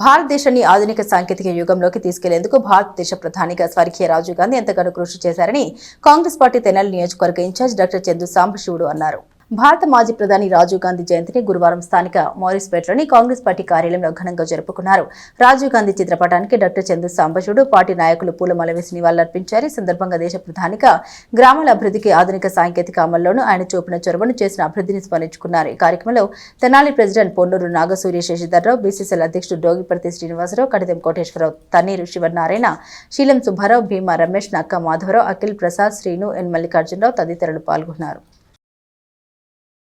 భారతదేశాన్ని ఆధునిక సాంకేతిక యుగంలోకి తీసుకెళ్లేందుకు భారతదేశ ప్రధానిగా స్వర్గీయ రాజీవ్ గాంధీ ఎంతగానో కృషి చేశారని కాంగ్రెస్ పార్టీ తెనాలి నియోజకవర్గ ఇన్ఛార్జ్ డాక్టర్ చందు సాంబశివుడు అన్నారు. భారత మాజీ ప్రధాని రాజీవ్ గాంధీ జయంతిని గురువారం స్థానిక మోరిస్పేటలోని కాంగ్రెస్ పార్టీ కార్యాలయంలో ఘనంగా జరుపుకున్నారు. రాజీవ్ గాంధీ చిత్రపటానికి డాక్టర్ చందు సాంబశివుడు పార్టీ నాయకులు పూలమాల వేసి నివాళులర్పించారు. ఈ సందర్భంగా దేశ ప్రధానిగా గ్రామాల అభివృద్ధికి ఆధునిక సాంకేతిక అమల్లోనూ ఆయన చూపిన చొరవను చేసిన అభివృద్ధిని స్మరించుకున్నారు. ఈ కార్యక్రమంలో తెనాలి ప్రెసిడెంట్ పొన్నూరు నాగసూర్య శశిధర్రావు, బీసీసీఎల్ అధ్యక్షుడు డోగిపర్తి శ్రీనివాసరావు, కడిదెం కోటేశ్వరరావు, తన్నీరు శివనారాయణ, శీలం సుబ్బారావు, భీమా రమేష్, నక్క మాధవరావు, అఖిల్ ప్రసాద్, శ్రీను, ఎన్ మల్లికార్జునరావు తదితరులు పాల్గొన్నారు.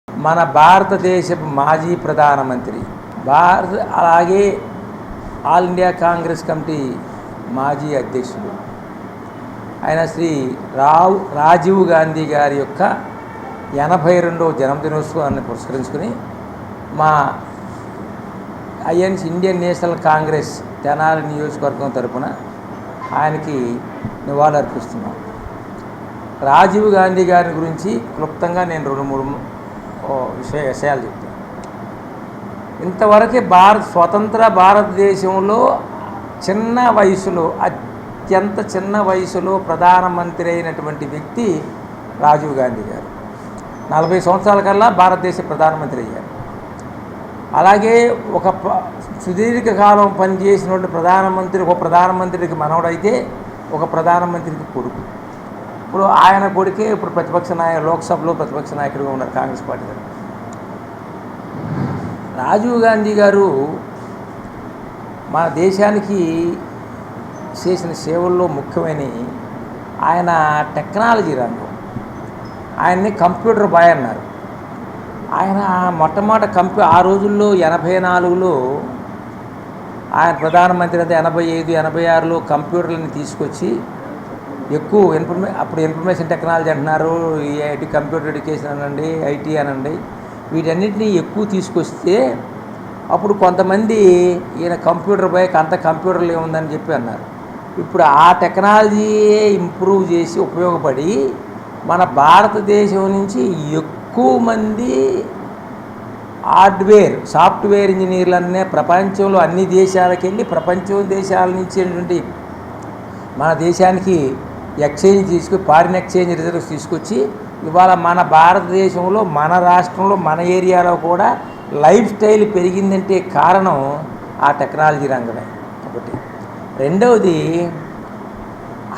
మన భారతదేశ మాజీ ప్రధానమంత్రి అలాగే ఆల్ ఇండియా కాంగ్రెస్ కమిటీ మాజీ అధ్యక్షుడు ఆయన శ్రీ రాజీవ్ గాంధీ గారి యొక్క 82వ జన్మదినోత్సవాన్ని పురస్కరించుకుని మా ఇండియన్ నేషనల్ కాంగ్రెస్ తెనాలి నియోజకవర్గం తరపున ఆయనకి నివాళులర్పిస్తున్నాం. రాజీవ్ గాంధీ గారి గురించి క్లుప్తంగా నేను 2-3 విషయాలు చెప్తాను. ఇంతవరకు స్వతంత్ర భారతదేశంలో చిన్న వయసులో అత్యంత చిన్న వయసులో ప్రధానమంత్రి అయినటువంటి వ్యక్తి రాజీవ్ గాంధీ గారు. 40 సంవత్సరాల కల్లా భారతదేశ ప్రధానమంత్రి అయ్యారు. అలాగే ఒక సుదీర్ఘకాలం పనిచేసినటువంటి ఒక ప్రధానమంత్రికి మనవడైతే ఒక ప్రధానమంత్రికి కొడుకు. ఇప్పుడు ఆయన కొడుకే ఇప్పుడు లోక్సభలో ప్రతిపక్ష నాయకుడిగా ఉన్నారు కాంగ్రెస్ పార్టీ గారు. రాజీవ్ గాంధీ గారు మన దేశానికి చేసిన సేవల్లో ముఖ్యమైన ఆయన టెక్నాలజీ రంగం. ఆయన్ని కంప్యూటర్ బాయ్ అన్నారు. ఆయన మొట్టమొదటి ఆ రోజుల్లో 84లో ఆయన ప్రధానమంత్రి అయితే 85, 86లో కంప్యూటర్లని తీసుకొచ్చి ఎక్కువ అప్పుడు ఇన్ఫర్మేషన్ టెక్నాలజీ అంటున్నారు, ఐటీ కంప్యూటర్ ఎడ్యుకేషన్ అనండి, ఐటీ అనండి, వీటన్నిటినీ ఎక్కువ తీసుకొస్తే అప్పుడు కొంతమంది ఈయన కంప్యూటర్ బైక్ అంత కంప్యూటర్లు ఏముందని చెప్పి అన్నారు. ఇప్పుడు ఆ టెక్నాలజీయే ఇంప్రూవ్ చేసి ఉపయోగపడి మన భారతదేశం నుంచి ఎక్కువ మంది సాఫ్ట్వేర్ ఇంజనీర్లనే ప్రపంచంలో అన్ని దేశాలకు వెళ్ళి దేశాల నుంచి మన దేశానికి ఫారిన్ ఎక్స్చేంజ్ రిజర్వ్స్ తీసుకొచ్చి ఇవాళ మన భారతదేశంలో మన రాష్ట్రంలో మన ఏరియాలో కూడా లైఫ్ స్టైల్ పెరిగిందంటే కారణం ఆ టెక్నాలజీ రంగమే. ఒకటి. రెండవది,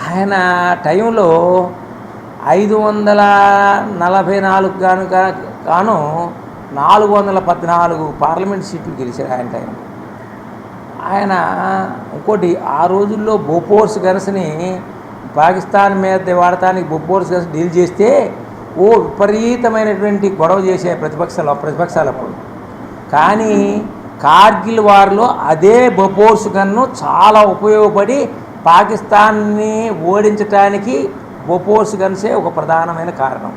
ఆయన టైంలో 544 గాను 414 పార్లమెంట్ సీట్లు గెలిచారు ఆయన టైంలో. ఆయన ఇంకోటి, ఆ రోజుల్లో బోఫోర్స్ గన్స్ని పాకిస్తాన్ మీద వాడటానికి బొబ్బోర్స్ డీల్ చేస్తే విపరీతమైనటువంటి గొడవ చేసే ప్రతిపక్షాలప్పుడు. కానీ కార్గిల్ వార్లో అదే బొబ్బోర్స్ గన్ను చాలా ఉపయోగపడి పాకిస్తాన్ని ఓడించడానికి బొబ్బోర్స్ గన్సే ఒక ప్రధానమైన కారణం.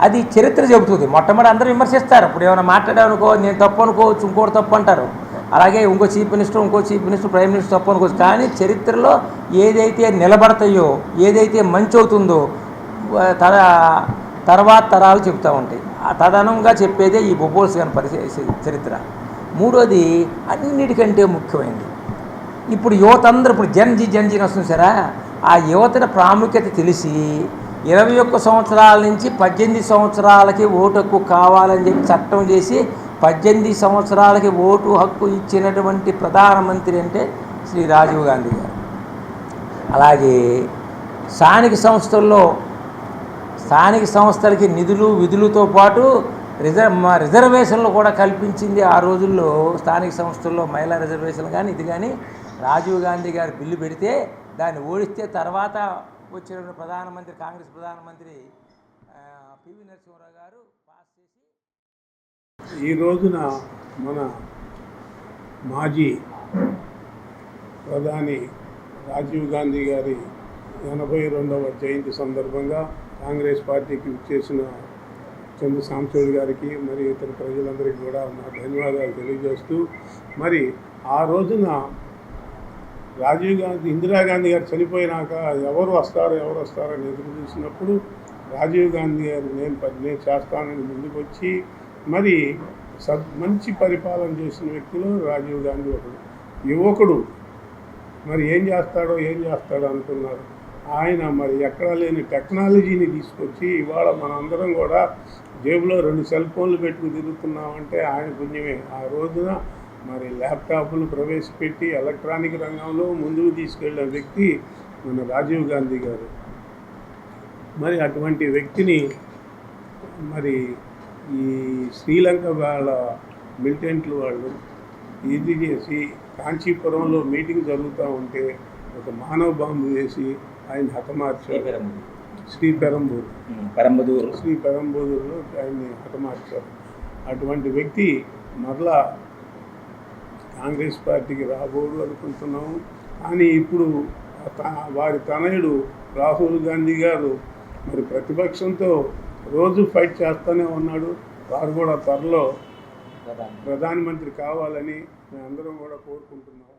అది చరిత్ర చెబుతుంది. మొట్టమొదటి అందరూ విమర్శిస్తారు. ఇప్పుడు ఏమైనా మాట్లాడామనుకో నేను తప్పు అనుకోవచ్చు, ఇంకోటి తప్పు అంటారు. అలాగే ఇంకో చీఫ్ మినిస్టర్, ప్రైమ్ మినిస్టర్ తప్పు అనుకోవచ్చు. కానీ చరిత్రలో ఏదైతే నిలబడతాయో, ఏదైతే మంచి అవుతుందో తర్వాత తరాలు చెప్తూ ఉంటాయి. తదనంగా చెప్పేదే ఈ బొబ్బోల్స్ గారి చరిత్ర. మూడోది, అన్నిటికంటే ముఖ్యమైనది, ఇప్పుడు యువత అందరూ ఇప్పుడు జన్జీ వస్తుంది సరే, ఆ యువతల ప్రాముఖ్యత తెలిసి 21 సంవత్సరాల నుంచి 18 సంవత్సరాలకి ఓటు హక్కు కావాలని చెప్పి చట్టం చేసి 18 సంవత్సరాలకి ఓటు హక్కు ఇచ్చినటువంటి ప్రధానమంత్రి అంటే శ్రీ రాజీవ్ గాంధీ గారు. అలాగే స్థానిక సంస్థలకి నిధులు విధులతో పాటు రిజర్వేషన్లు కూడా కల్పించింది. ఆ రోజుల్లో స్థానిక సంస్థల్లో మహిళా రిజర్వేషన్లు కానీ ఇది కానీ రాజీవ్ గాంధీ గారు బిల్లు పెడితే దాన్ని ఓడిస్తే తర్వాత వచ్చిన కాంగ్రెస్ ప్రధానమంత్రి పివి నరసింహారావు గారు పాస్ చేసి ఈ రోజున మన మాజీ ప్రధాని రాజీవ్ గాంధీ గారి 82వ జయంతి సందర్భంగా కాంగ్రెస్ పార్టీకి చేసిన చందు సాంబశివుడు గారికి మరి ఇతర ప్రజలందరికీ కూడా నా ధన్యవాదాలు తెలియజేస్తూ, మరి ఆ రోజున ఇందిరాగాంధీ గారు చనిపోయినాక ఎవరు వస్తారని ఎదురు చూసినప్పుడు రాజీవ్ గాంధీ గారు నేను చేస్తానని ముందుకు వచ్చి మరి మంచి పరిపాలన చేసిన వ్యక్తులు రాజీవ్ గాంధీ ఒకడు. యువకుడు మరి ఏం చేస్తాడో అనుకున్నారు. ఆయన మరి ఎక్కడా లేని టెక్నాలజీని తీసుకొచ్చి ఇవాళ మనందరం కూడా జేబులో 2 సెల్ ఫోన్లు పెట్టుకుని తిరుగుతున్నామంటే ఆయన పుణ్యమే. ఆ రోజున మరి ల్యాప్టాప్లు ప్రవేశపెట్టి ఎలక్ట్రానిక్ రంగంలో ముందుకు తీసుకెళ్ళిన వ్యక్తి మన రాజీవ్ గాంధీ గారు. మరి అటువంటి వ్యక్తిని మరి ఈ శ్రీలంక వాళ్ళ మిలిటెంట్లు వాళ్ళు ఇది చేసి కాంచీపురంలో మీటింగ్ జరుగుతూ ఉంటే ఒక మానవ బాంబు వేసి ఆయన హతమార్చారు. శ్రీ పెరంబదూరులో ఆయన్ని హతమార్చారు. అటువంటి వ్యక్తి మరలా కాంగ్రెస్ పార్టీకి రాబోడు అనుకుంటున్నాము. కానీ ఇప్పుడు వారి తనయుడు రాహుల్ గాంధీ గారు మరి ప్రతిపక్షంతో రోజు ఫైట్ చేస్తూనే ఉన్నాడు. వారు కూడా త్వరలో ప్రధానమంత్రి కావాలని మేమందరం కూడా కోరుకుంటున్నాం.